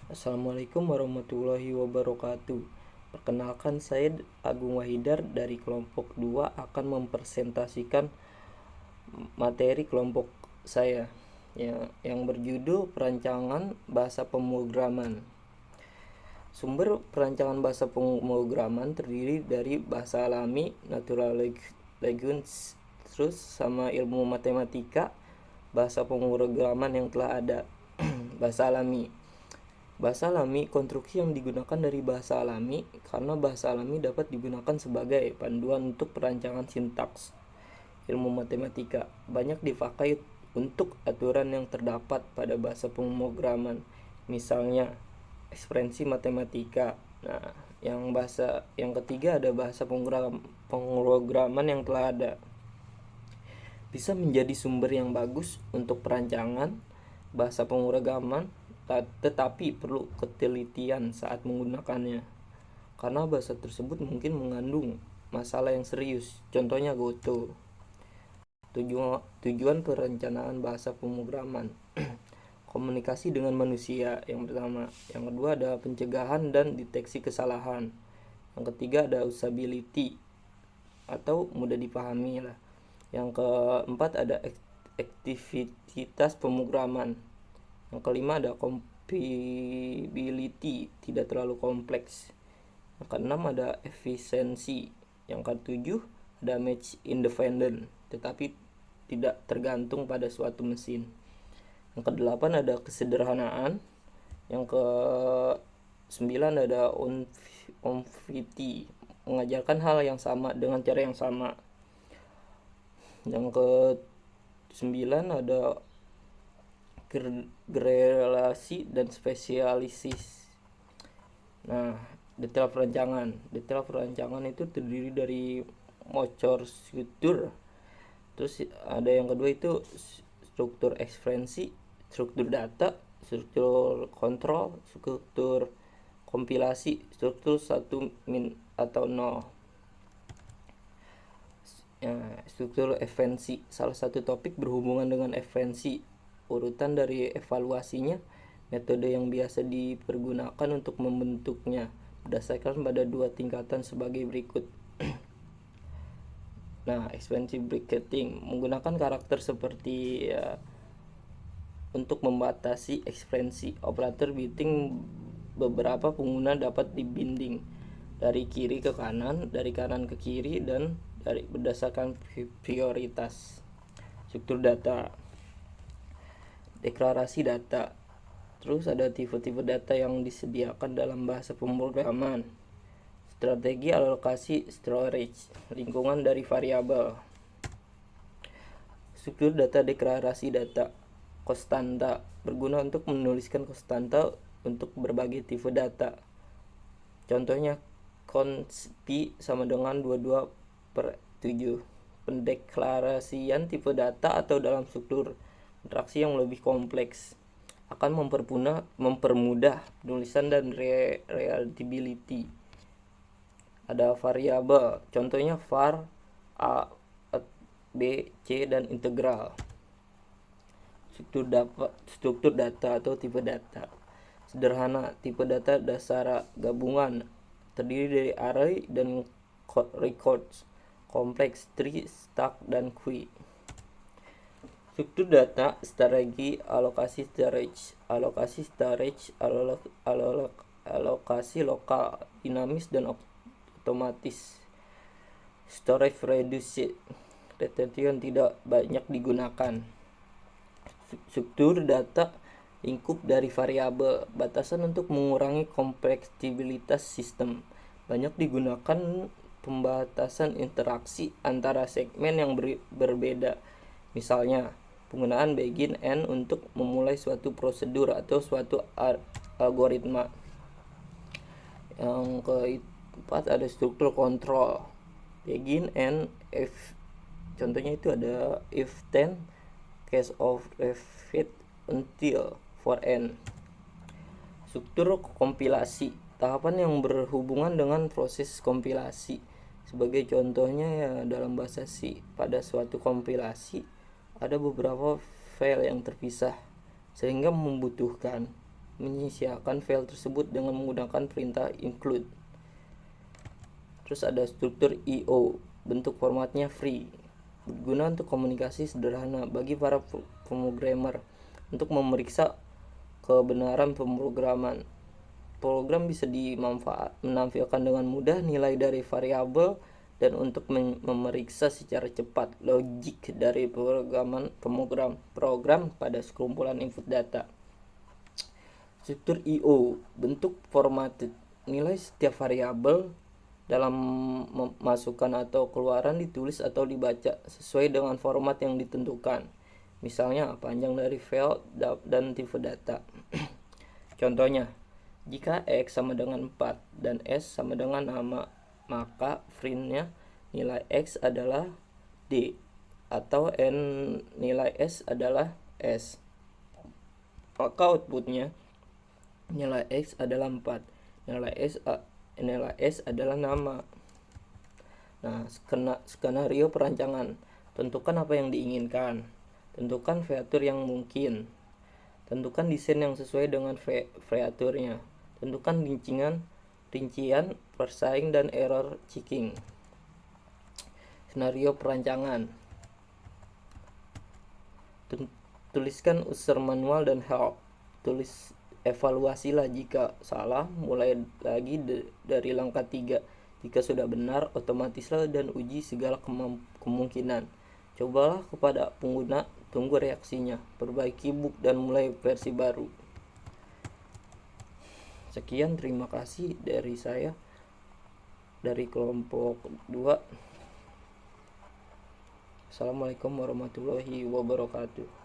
Assalamualaikum warahmatullahi wabarakatuh. Perkenalkan, saya Agung Wahidar dari kelompok 2 akan mempresentasikan materi kelompok saya yang berjudul Perancangan Bahasa Pemrograman. Sumber perancangan bahasa pemrograman terdiri dari bahasa alami, natural language, terus sama ilmu matematika, bahasa pemrograman yang telah ada. Bahasa alami. Bahasa alami, konstruksi yang digunakan dari bahasa alami karena bahasa alami dapat digunakan sebagai panduan untuk perancangan sintaks. Ilmu matematika banyak dipakai untuk aturan yang terdapat pada bahasa pemrograman, misalnya ekspresi matematika. Nah, yang ketiga ada bahasa pemrograman yang telah ada. Bisa menjadi sumber yang bagus untuk perancangan bahasa pemrograman, tetapi perlu ketelitian saat menggunakannya karena bahasa tersebut mungkin mengandung masalah yang serius. Contohnya Goto. Tujuan perencanaan bahasa pemrograman komunikasi dengan manusia yang pertama. Yang kedua ada pencegahan dan deteksi kesalahan. Yang ketiga ada usability atau mudah dipahami lah. Yang keempat ada aktivitas pemrograman. Yang kelima ada compatibility, tidak terlalu kompleks. Yang keenam ada efisiensi. Yang ketujuh ada match independent, tetapi tidak tergantung pada suatu mesin. Yang kedelapan ada kesederhanaan. Yang kesembilan ada onfity, mengajarkan hal yang sama dengan cara yang sama. Yang ke-9 ada relasi dan spesialisis. Nah, detail perancangan itu terdiri dari motor struktur. Terus ada yang kedua itu struktur ekspresi, struktur data, struktur kontrol, struktur kompilasi, struktur 1 min atau 0. Struktur evensi, salah satu topik berhubungan dengan evensi. Urutan dari evaluasinya, metode yang biasa dipergunakan untuk membentuknya berdasarkan pada dua tingkatan sebagai berikut. Nah, expensive bracketing menggunakan karakter seperti untuk membatasi ekspresi. Operator bitting beberapa pengguna dapat dibinding dari kiri ke kanan, dari kanan ke kiri, dan berdasarkan prioritas. Struktur data, deklarasi data. Terus ada tipe-tipe data yang disediakan dalam bahasa pemrograman. Strategi alokasi storage, lingkungan dari variabel. Struktur data, deklarasi data. Konstanta, berguna untuk menuliskan konstanta untuk berbagai tipe data. Contohnya cons P sama dengan 22/7. Pendeklarasian tipe data atau dalam struktur interaksi yang lebih kompleks akan mempermudah penulisan dan readability. Ada variabel, contohnya var, a, b, c, dan integral. Struktur data atau tipe data sederhana, tipe data dasar gabungan terdiri dari array dan records, kompleks, tree, stack, dan queue. Struktur data, strategi alokasi storage, alokasi lokal, dinamis dan otomatis. Storage reduced, retention tidak banyak digunakan. Struktur data lingkup dari variabel, batasan untuk mengurangi kompleksibilitas sistem. Banyak digunakan pembatasan interaksi antara segmen yang berbeda. Misalnya, penggunaan begin end untuk memulai suatu prosedur atau suatu algoritma. Yang keempat ada struktur kontrol, begin end, if. Contohnya itu ada if then, case of repeat, until, for n. Struktur kompilasi, tahapan yang berhubungan dengan proses kompilasi. Sebagai contohnya ya, dalam bahasa C, pada suatu kompilasi ada beberapa file yang terpisah sehingga membutuhkan menyisihkan file tersebut dengan menggunakan perintah include. Terus ada struktur IO, bentuk formatnya free, berguna untuk komunikasi sederhana bagi para pemrogramer untuk memeriksa kebenaran pemrograman. Program bisa menampilkan dengan mudah nilai dari variabel dan untuk memeriksa secara cepat logik dari program pada sekumpulan input data. Struktur IO, bentuk formatted, nilai setiap variabel dalam masukan atau keluaran ditulis atau dibaca sesuai dengan format yang ditentukan. Misalnya panjang dari file dan tipe data. Contohnya, jika X sama dengan 4 dan S sama dengan nama, maka print-nya nilai X adalah D atau nilai S adalah S. Maka outputnya nilai X adalah 4, nilai S adalah nama. Nah, skenario perancangan. Tentukan apa yang diinginkan. Tentukan feature yang mungkin. Tentukan desain yang sesuai dengan featurenya. Tentukan rincian, persaing, dan error checking. Skenario perancangan. Tuliskan user manual dan help. Evaluasilah jika salah, mulai lagi dari langkah 3. Jika sudah benar, otomatislah dan uji segala kemungkinan. Cobalah kepada pengguna, tunggu reaksinya, perbaiki bug dan mulai versi baru. Sekian, terima kasih dari saya, dari kelompok 2. Assalamualaikum warahmatullahi wabarakatuh.